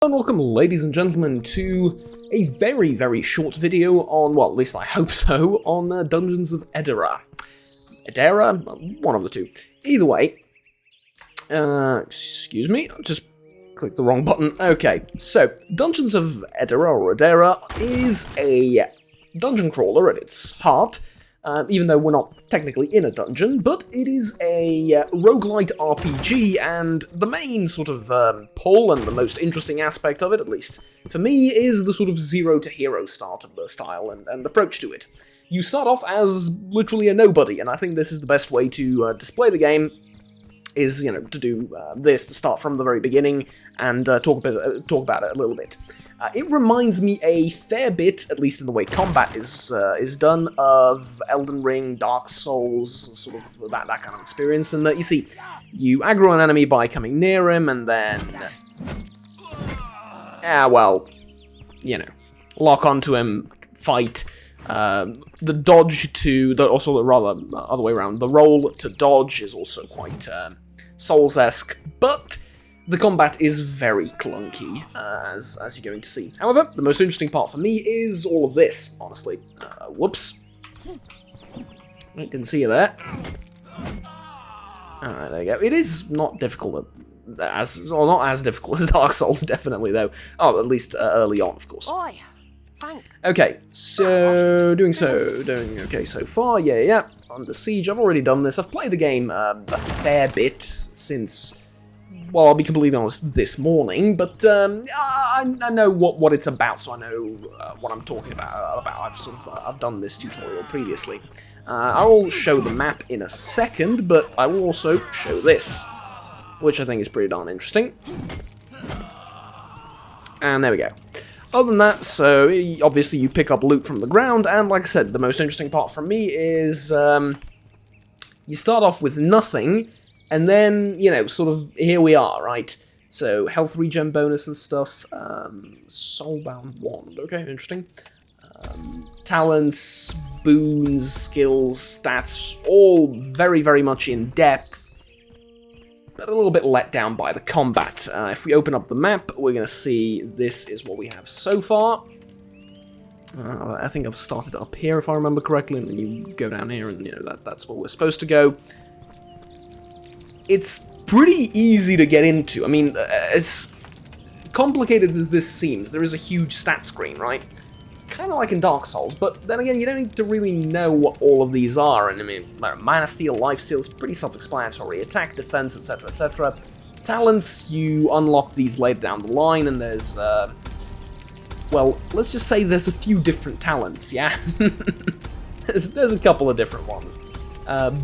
And welcome, ladies and gentlemen, to a very, very short video on, well, at least I hope so, on Dungeons of Edera. Edera? One of the two. Either way, excuse me, I just clicked the wrong button. Okay, so, Dungeons of Edera, or Edera, is a dungeon crawler at its heart, even though we're not technically in a dungeon, but it is a roguelite RPG, and the main sort of pull and the most interesting aspect of it, at least for me, is the sort of zero to hero start of the style and approach to it. You start off as literally a nobody, and I think this is the best way to display the game, is, you know, to do this, to start from the very beginning and talk about it a little bit. It reminds me a fair bit, at least in the way combat is done, of Elden Ring, Dark Souls, sort of that kind of experience. And you see, you aggro an enemy by coming near him, and then, well, you know, lock onto him, fight. The dodge to, also rather other way around, the roll to dodge is also quite Souls-esque, but the combat is very clunky, as you're going to see. However, the most interesting part for me is all of this, honestly. Whoops. I didn't see you there. Alright, there you go. It is not difficult, not as difficult as Dark Souls, definitely, though. Oh, at least early on, of course. Oi. Thanks. Okay, so doing okay so far, yeah. Under Siege, I've already done this. I've played the game a fair bit since, well, I'll be completely honest, this morning, but I know what it's about, so I know what I'm talking about. I've done this tutorial previously. I will show the map in a second, but I will also show this, which I think is pretty darn interesting. And there we go. Other than that, so obviously you pick up loot from the ground, and like I said, the most interesting part for me is you start off with nothing, and then, you know, sort of, here we are, right? So, health regen bonus and stuff, soulbound wand, okay, interesting. Talents, boons, skills, stats, all very, very much in depth, but a little bit let down by the combat. If we open up the map, we're going to see this is what we have so far. I think I've started up here, if I remember correctly, and then you go down here, and, you know, that's where we're supposed to go. It's pretty easy to get into. I mean, as complicated as this seems, there is a huge stat screen, right? Kind of like in Dark Souls, but then again, you don't need to really know what all of these are, and I mean, Mana Steal, Life Steal is pretty self-explanatory. Attack, defense, etc., etc. Talents, you unlock these later down the line, and there's, well, let's just say there's a few different talents, yeah? there's a couple of different ones.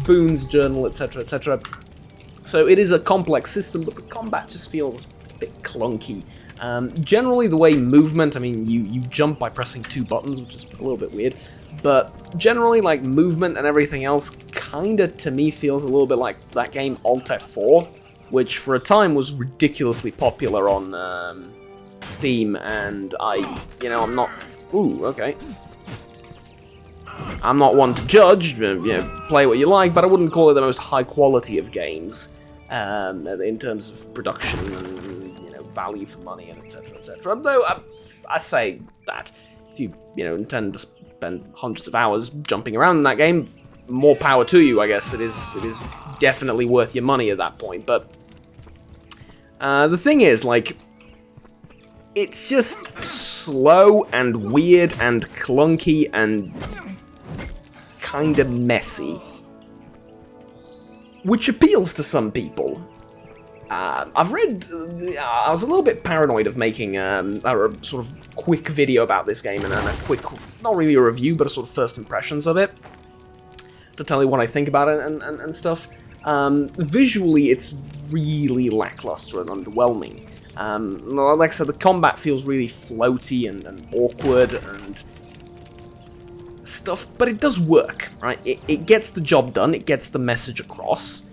Boons, journal, etc., etc. So it is a complex system, but the combat just feels a bit clunky. Generally, the way movement, I mean, you jump by pressing 2 buttons, which is a little bit weird, but generally, like, movement and everything else kinda, to me, feels a little bit like that game Alt F4, which for a time was ridiculously popular on Steam, and I'm not... Ooh, okay. I'm not one to judge, you know, play what you like, but I wouldn't call it the most high quality of games in terms of production and, you know, value for money and etc., etc. Though I say that if you intend to spend hundreds of hours jumping around in that game, more power to you. I guess it is definitely worth your money at that point. But the thing is, like, it's just slow and weird and clunky and kind of messy, which appeals to some people. I've read... I was a little bit paranoid of making a sort of quick video about this game, and a quick, not really a review, but a sort of first impressions of it, to tell you what I think about it and stuff. Visually, it's really lackluster and underwhelming. Like I said, the combat feels really floaty and awkward and stuff, but it does work, right? It gets the job done, it gets the message across,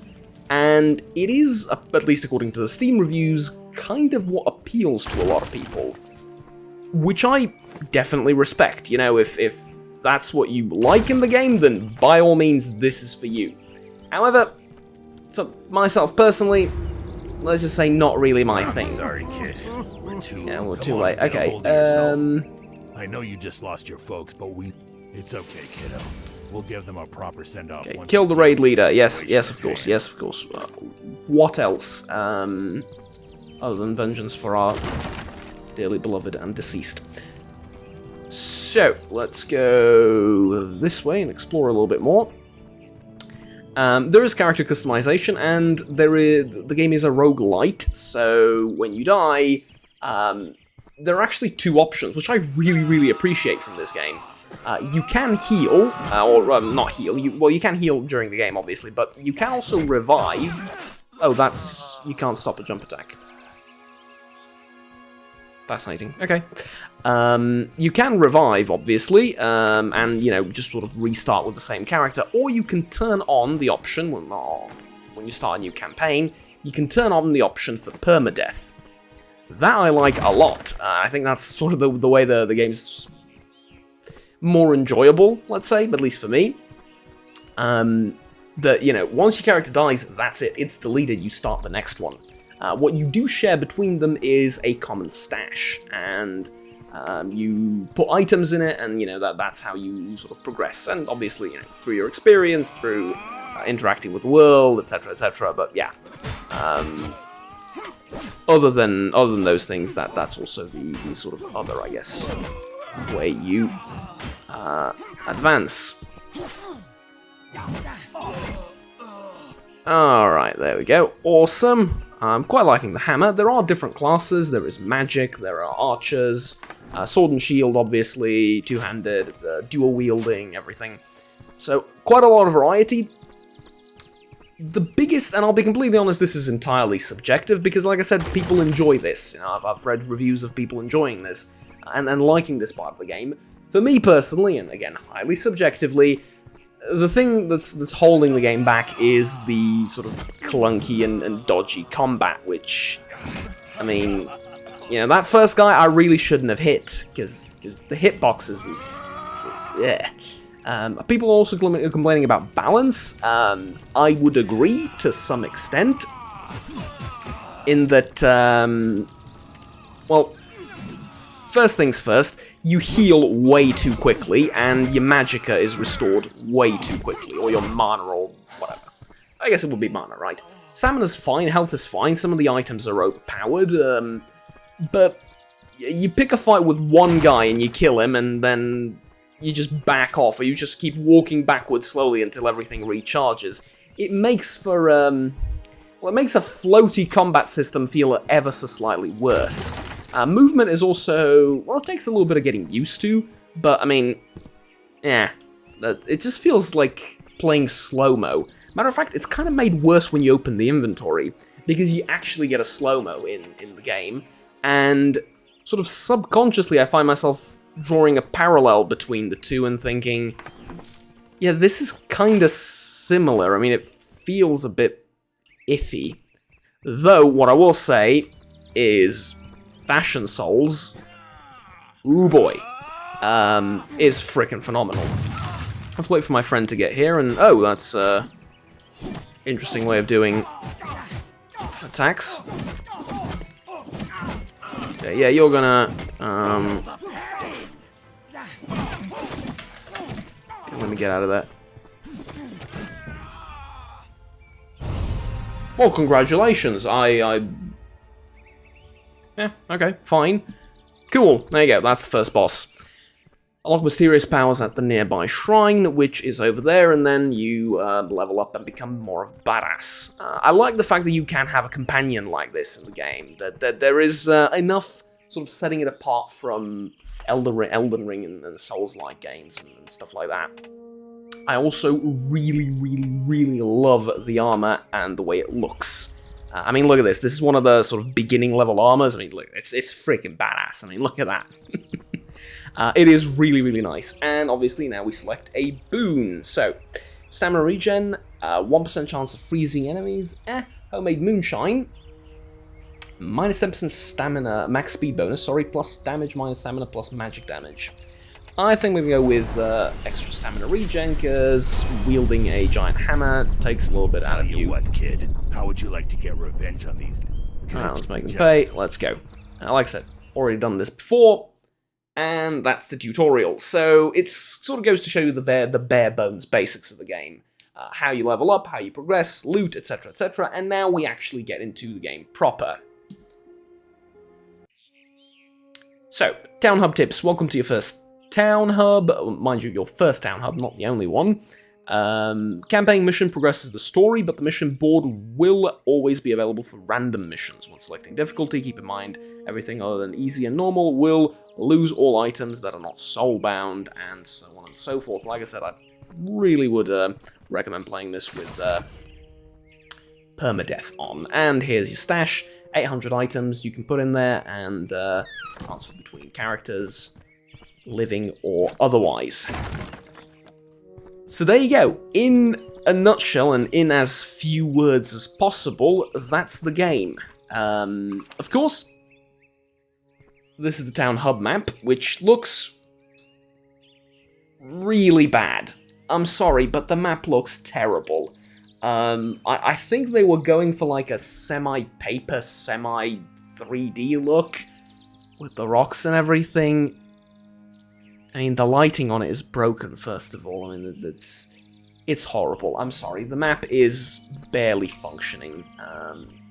and it is, at least according to the Steam reviews, kind of what appeals to a lot of people, which I definitely respect. You know, if that's what you like in the game, then by all means, this is for you. However, for myself personally, let's just say not really my thing. Sorry, kid. We're too late. Okay. I know you just lost your folks, but it's okay, kiddo. We'll give them a proper send-off. Okay, kill the raid leader. Yes, of course. What else? Other than vengeance for our dearly beloved and deceased. So, let's go this way and explore a little bit more. There is character customization, and the game is a roguelite, so when you die, there are actually two options, which I really, really appreciate from this game. You can heal, or not heal, you can heal during the game, obviously, but you can also revive. Oh, you can't stop a jump attack. Fascinating. Okay. You can revive, obviously, and, just sort of restart with the same character, or you can turn on the option, when you start a new campaign, you can turn on the option for permadeath. That I like a lot. I think that's sort of the way the game's more enjoyable, let's say, at least for me. That, once your character dies, that's it. It's deleted, you start the next one. What you do share between them is a common stash, and you put items in it, and that's how you sort of progress. And obviously, through your experience, through interacting with the world, etc., etc. But yeah, other than those things, that's also the sort of other, I guess, way you advance. Alright, there we go. Awesome. I'm quite liking the hammer. There are different classes. There is magic, there are archers, sword and shield, obviously, two-handed, it's dual wielding, everything. So, quite a lot of variety. The biggest, and I'll be completely honest, this is entirely subjective, because like I said, people enjoy this. I've read reviews of people enjoying this, and liking this part of the game. For me personally, and again, highly subjectively, the thing that's holding the game back is the sort of clunky and dodgy combat, which, I mean, that first guy I really shouldn't have hit, because the hitboxes is yeah. People are also complaining about balance. I would agree to some extent, in that, well, first things first, you heal way too quickly, and your magicka is restored way too quickly, or your mana, or whatever. I guess it would be mana, right? Stamina's fine, health is fine, some of the items are overpowered, but you pick a fight with one guy and you kill him, and then you just back off, or you just keep walking backwards slowly until everything recharges. It makes for, well, it makes a floaty combat system feel ever so slightly worse. Movement is also, well, it takes a little bit of getting used to, but, I mean, it just feels like playing slow-mo. Matter of fact, it's kind of made worse when you open the inventory, because you actually get a slow-mo in the game, and sort of subconsciously I find myself drawing a parallel between the two and thinking, yeah, this is kind of similar. I mean, it feels a bit iffy. Though, what I will say is Fashion Souls, ooh boy, is freaking phenomenal. Let's wait for my friend to get here, and oh, that's a interesting way of doing attacks. Okay, yeah, you're gonna, okay, let me get out of that. Well, congratulations, yeah, okay, fine. Cool, there you go, that's the first boss. Unlock mysterious powers at the nearby shrine, which is over there, and then you level up and become more of a badass. I like the fact that you can have a companion like this in the game, that there is enough sort of setting it apart from Elden Ring and Souls-like games and stuff like that. I also really, really, really love the armor and the way it looks. I mean, look at this. This is one of the sort of beginning level armors. I mean, look, it's freaking badass. I mean, look at that. It is really, really nice. And obviously now we select a boon. So, stamina regen, 1% chance of freezing enemies, homemade moonshine, minus 10% stamina, max speed bonus, sorry, plus damage minus stamina plus magic damage. I think we're going to go with extra stamina regen, because wielding a giant hammer takes a little bit out of you. What, kid? How would you like to get revenge on these Alright, let's make them pay. Let's go. Like I said, already done this before, and that's the tutorial. So it sort of goes to show you the bare bones basics of the game. How you level up, how you progress, loot, etc, etc, and now we actually get into the game proper. So, Town Hub tips. Welcome to your first Town Hub. Mind you, your first Town Hub, not the only one. Campaign mission progresses the story, but the mission board will always be available for random missions. When selecting difficulty, keep in mind everything other than easy and normal will lose all items that are not soul-bound, and so on and so forth. Like I said, I really would recommend playing this with permadeath on. And here's your stash. 800 items you can put in there, and transfer between characters, living or otherwise. So there you go. In a nutshell, and in as few words as possible, that's the game. Of course, this is the Town Hub map, which looks really bad. I'm sorry, but the map looks terrible. I think they were going for like a semi-paper, semi-3D look with the rocks and everything. I mean, the lighting on it is broken, first of all. I mean, it's horrible. I'm sorry. The map is barely functioning.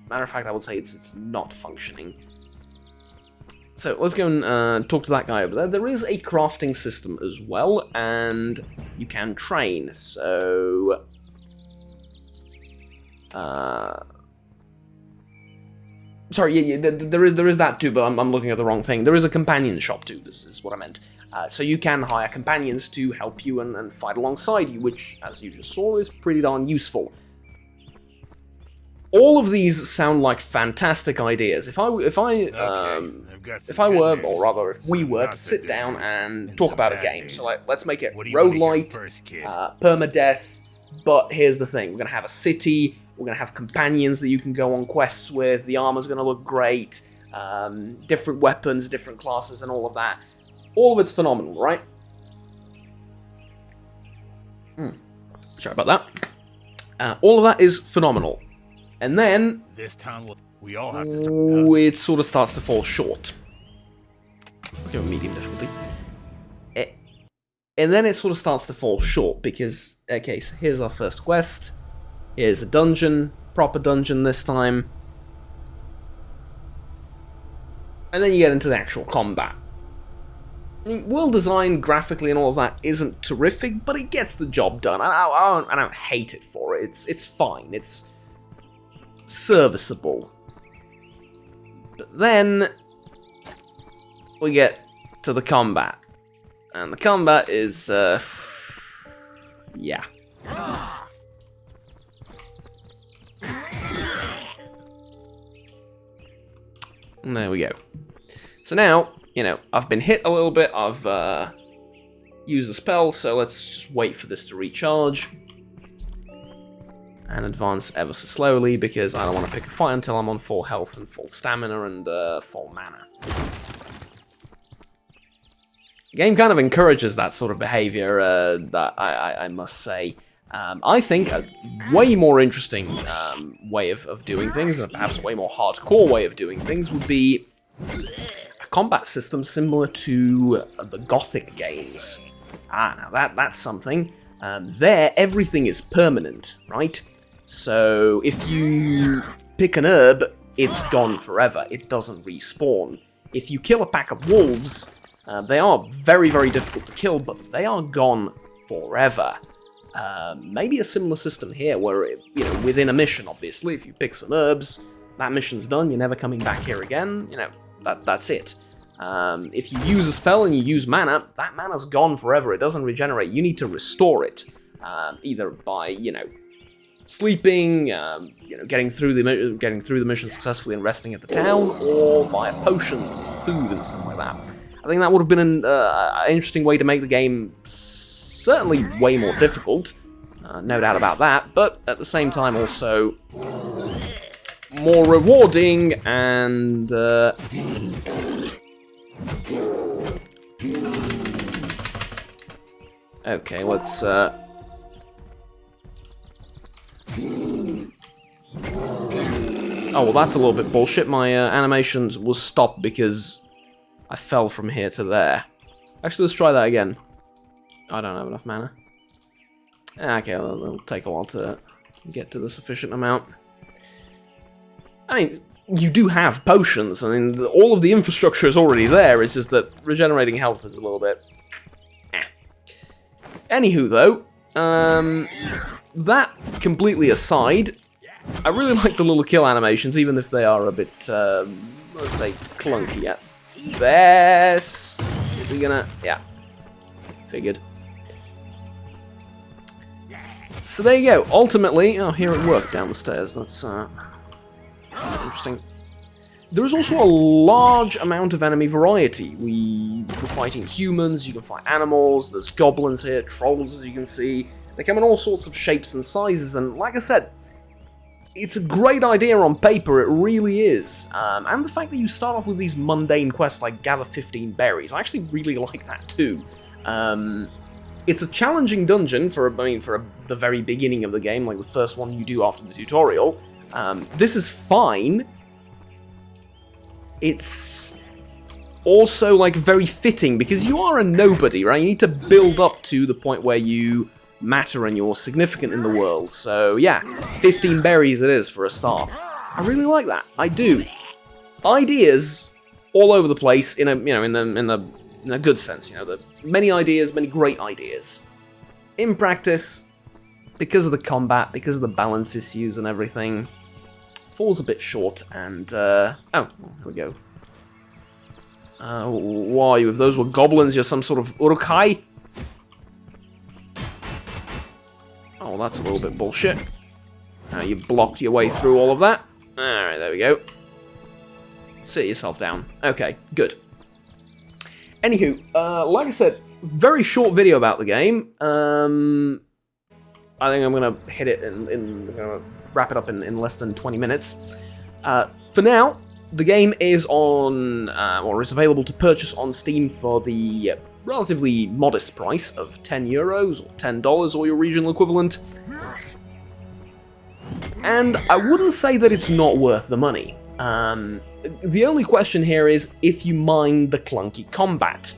Matter of fact, I would say it's not functioning. So let's go and talk to that guy over there. There is a crafting system as well, and you can train. So sorry, yeah, there is that too, but I'm looking at the wrong thing. There is a companion shop too. This is what I meant. So you can hire companions to help you and fight alongside you, which, as you just saw, is pretty darn useful. All of these sound like fantastic ideas. If we were to sit down and talk about a game, so let's make it roguelite, permadeath. But here's the thing: we're gonna have a city. We're gonna have companions that you can go on quests with. The armor's gonna look great. Different weapons, different classes, and all of that. All of it's phenomenal, right? Sorry about that. All of that is phenomenal. And then this town we all have to it sort of starts to fall short. Let's go with medium difficulty. And then it sort of starts to fall short because, okay, so here's our first quest. Here's a dungeon, proper dungeon this time. And then you get into the actual combat. World design, graphically and all of that isn't terrific, but it gets the job done. I don't hate it for it. It's fine. It's serviceable. But then we get to the combat. And the combat is, yeah. And there we go. So now, you know, I've been hit a little bit, I've used a spell, so let's just wait for this to recharge. And advance ever so slowly, because I don't want to pick a fight until I'm on full health and full stamina and full mana. The game kind of encourages that sort of behavior, that I must say. I think a way more interesting way of doing things, and perhaps a way more hardcore way of doing things, would be a combat system similar to the Gothic games. Now that's something. There, everything is permanent, right? So if you pick an herb, it's gone forever. It doesn't respawn. If you kill a pack of wolves, they are very, very difficult to kill, but they are gone forever. Maybe a similar system here where, you know, within a mission, obviously, if you pick some herbs, that mission's done, you're never coming back here again, you know, that's it. If you use a spell and you use mana, that mana's gone forever, it doesn't regenerate, you need to restore it. Either by, you know, sleeping, you know, getting through the mission successfully and resting at the town, or via potions and food and stuff like that. I think that would have been an interesting way to make the game certainly way more difficult, no doubt about that, but at the same time also more rewarding and okay, let's Oh, well, that's a little bit bullshit. My animation was stopped because I fell from here to there. Actually, let's try that again. I don't have enough mana. Okay, it'll take a while to get to the sufficient amount. I mean, you do have potions. I mean, all of the infrastructure is already there. It's just that regenerating health is a little bit... Anywho, though, that completely aside, I really like the little kill animations, even if they are a bit, let's say, clunky at best. Is he gonna... Yeah. Figured. So there you go. Ultimately... Oh, here it worked down the stairs. That's, interesting. There is also a large amount of enemy variety. We're fighting humans, you can fight animals, there's goblins here, trolls as you can see. They come in all sorts of shapes and sizes, and like I said, it's a great idea on paper, it really is. And the fact that you start off with these mundane quests like gather 15 berries, I actually really like that too. It's a challenging dungeon for the very beginning of the game, like the first one you do after the tutorial. This is fine. It's also, like, very fitting, because you are a nobody, right? You need to build up to the point where you matter and you're significant in the world. So, yeah, 15 berries it is for a start. I really like that. I do. Ideas all over the place in a, in a good sense, many ideas, many great ideas. In practice, because of the combat, because of the balance issues and everything, falls a bit short, and, oh, here we go. Why, if those were goblins, you're some sort of urukai? Oh, that's a little bit bullshit. You blocked your way through all of that. Alright, there we go. Sit yourself down. Okay, good. Anywho, like I said, very short video about the game. I think I'm gonna hit it I'm gonna wrap it up in less than 20 minutes. For now, the game is on, or is available to purchase on Steam for the relatively modest price of €10 or $10 or your regional equivalent. And I wouldn't say that it's not worth the money. The only question here is if you mind the clunky combat.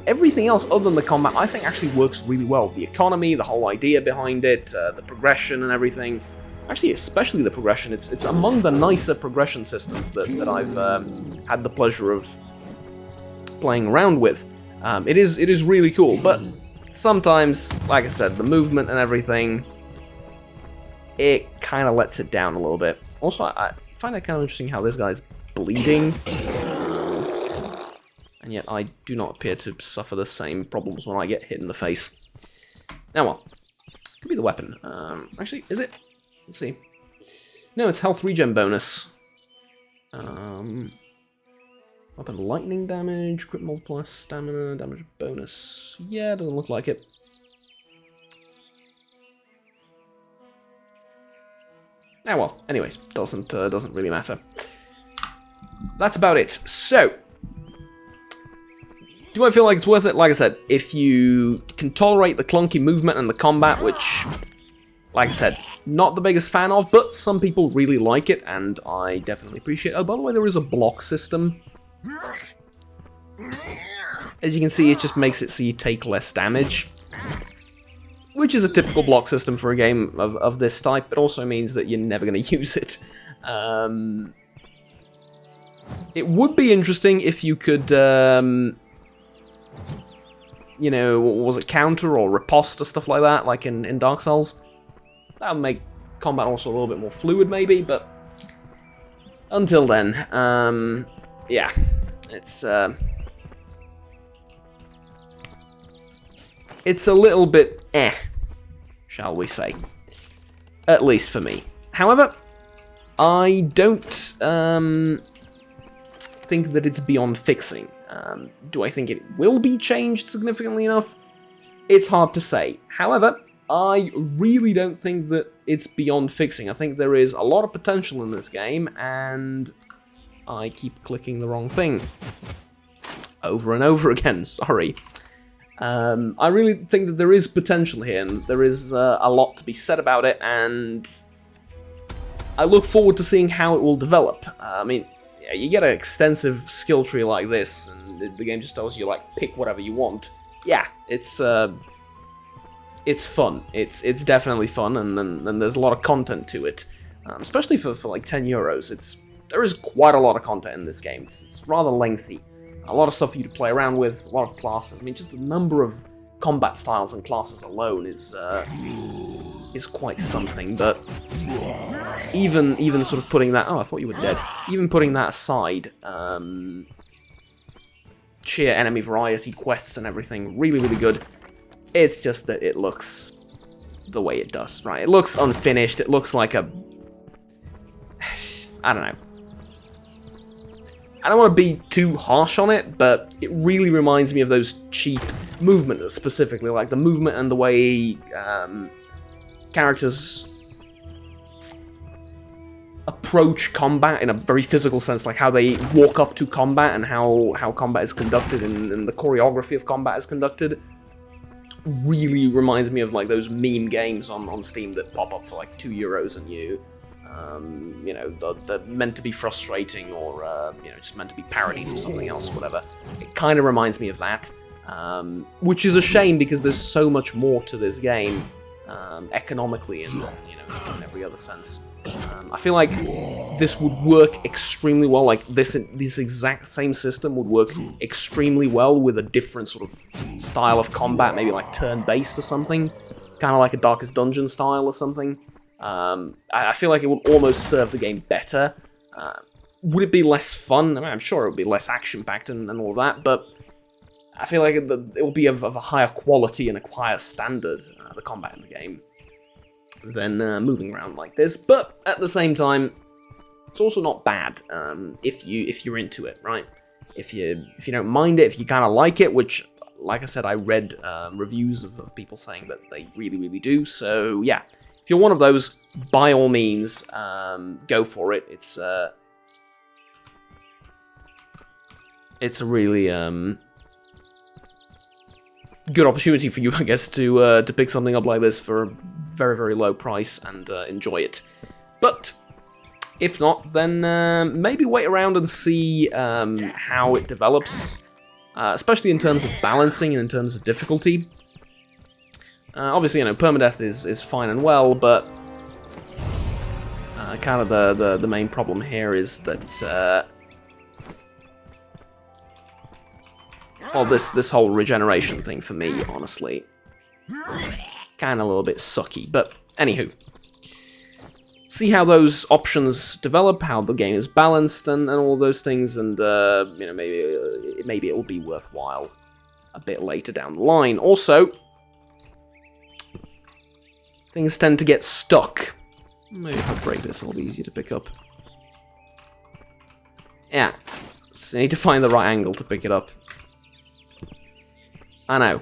Everything else other than the combat I think actually works really well. The economy, the whole idea behind it, the progression and everything. Actually, especially the progression. It's among the nicer progression systems that I've had the pleasure of playing around with. It is really cool, but sometimes, like I said, the movement and everything, it kind of lets it down a little bit. Also, I find it kind of interesting how this guy's bleeding, and yet I do not appear to suffer the same problems when I get hit in the face. Now what? Could be the weapon. Actually, is it? Let's see. No, it's health regen bonus. Weapon lightning damage, crit multiplier, stamina, damage bonus. Yeah, doesn't look like it. Ah well, anyways, doesn't really matter. That's about it. So, do I feel like it's worth it? Like I said, if you can tolerate the clunky movement and the combat, which, like I said, not the biggest fan of, but some people really like it, and I definitely appreciate it. Oh, by the way, there is a block system. As you can see, it just makes it so you take less damage, which is a typical block system for a game of this type. It also means that you're never going to use it. It would be interesting if you could, you know, was it counter or riposte or stuff like that, like in Dark Souls? That would make combat also a little bit more fluid, maybe, but until then, yeah, it's a little bit shall we say, at least for me. However, I don't think that it's beyond fixing. Do I think it will be changed significantly enough? It's hard to say. However, I really don't think that it's beyond fixing. I think there is a lot of potential in this game, and I keep clicking the wrong thing over and over again, sorry. I really think that there is potential here, and there is a lot to be said about it, and I look forward to seeing how it will develop. I mean, yeah, you get an extensive skill tree like this, and the game just tells you, like, pick whatever you want. Yeah, it's fun. It's definitely fun, and then there's a lot of content to it, especially for like €10. There is quite a lot of content in this game. It's rather lengthy. A lot of stuff for you to play around with, a lot of classes. I mean, just the number of combat styles and classes alone is quite something. But even sort of putting that, oh, I thought you were dead. Even putting that aside, sheer enemy variety, quests and everything, really, really good. It's just that it looks the way it does, right? It looks unfinished. It looks like a, I don't know. I don't want to be too harsh on it, but it really reminds me of those cheap movement, specifically, like the movement and the way characters approach combat in a very physical sense, like how they walk up to combat and how combat is conducted and the choreography of combat is conducted. Really reminds me of like those meme games on Steam that pop up for like €2 and you know, they're meant to be frustrating or, you know, just meant to be parodies of something else or whatever. It kind of reminds me of that, which is a shame because there's so much more to this game, economically and, you know, in every other sense. I feel like this would work extremely well, like this exact same system would work extremely well with a different sort of style of combat, maybe like turn-based or something, kind of like a Darkest Dungeon style or something. I feel like it would almost serve the game better. Would it be less fun? I mean, I'm sure it would be less action-packed and all that, but I feel like it will be of a higher quality and a higher standard, the combat in the game, than moving around like this. But at the same time, it's also not bad if you're into it, right? If you don't mind it, if you kind of like it, which, like I said, I read reviews of people saying that they really, really do. So yeah. If you're one of those, by all means, go for it. It's a really good opportunity for you, I guess, to pick something up like this for a very, very low price and enjoy it. But if not, then maybe wait around and see how it develops, especially in terms of balancing and in terms of difficulty. Obviously, you know, permadeath is fine and well, but kind of the main problem here is that well, this whole regeneration thing for me, honestly, kind of a little bit sucky. But anywho, see how those options develop, how the game is balanced, and all those things, and you know, maybe it will be worthwhile a bit later down the line. Also, things tend to get stuck. Maybe if I break this, it'll be easier to pick up. Yeah, so I need to find the right angle to pick it up. I know.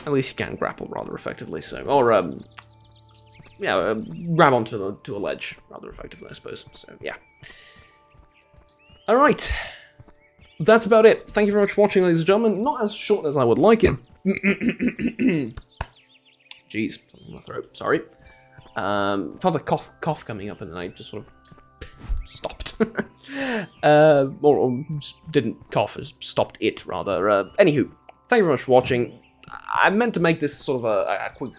At least you can grapple rather effectively, so, or yeah, grab onto a ledge rather effectively, I suppose. So yeah. All right, that's about it. Thank you very much for watching, ladies and gentlemen. Not as short as I would like it. Jeez, something in my throat. Sorry. Felt a cough coming up, and then I just sort of stopped. Or didn't cough, stopped it rather. Anywho, thank you very much for watching. I meant to make this sort of a quick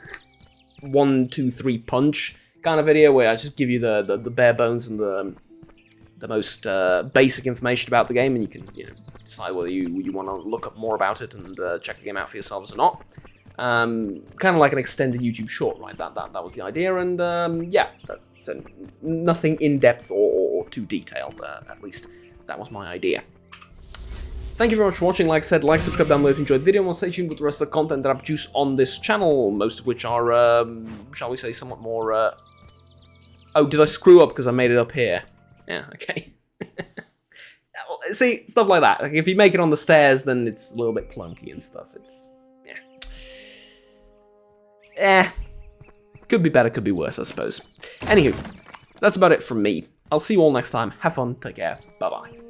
1, 2, 3 punch kind of video where I just give you the bare bones and the most basic information about the game, and you can, you know, decide whether you want to look up more about it and check the game out for yourselves or not. Kind of like an extended YouTube short, right? That was the idea, and yeah, so nothing in depth or too detailed. At least that was my idea. Thank you very much for watching. Like I said, like, subscribe down below if you enjoyed the video, and we'll stay tuned with the rest of the content that I produce on this channel, most of which are, shall we say, somewhat more, oh, did I screw up because I made it up here? Yeah, okay. See, stuff like that. Like, if you make it on the stairs, then it's a little bit clunky and stuff. It's, could be better, could be worse, I suppose. Anywho, that's about it from me. I'll see you all next time. Have fun, take care, bye-bye.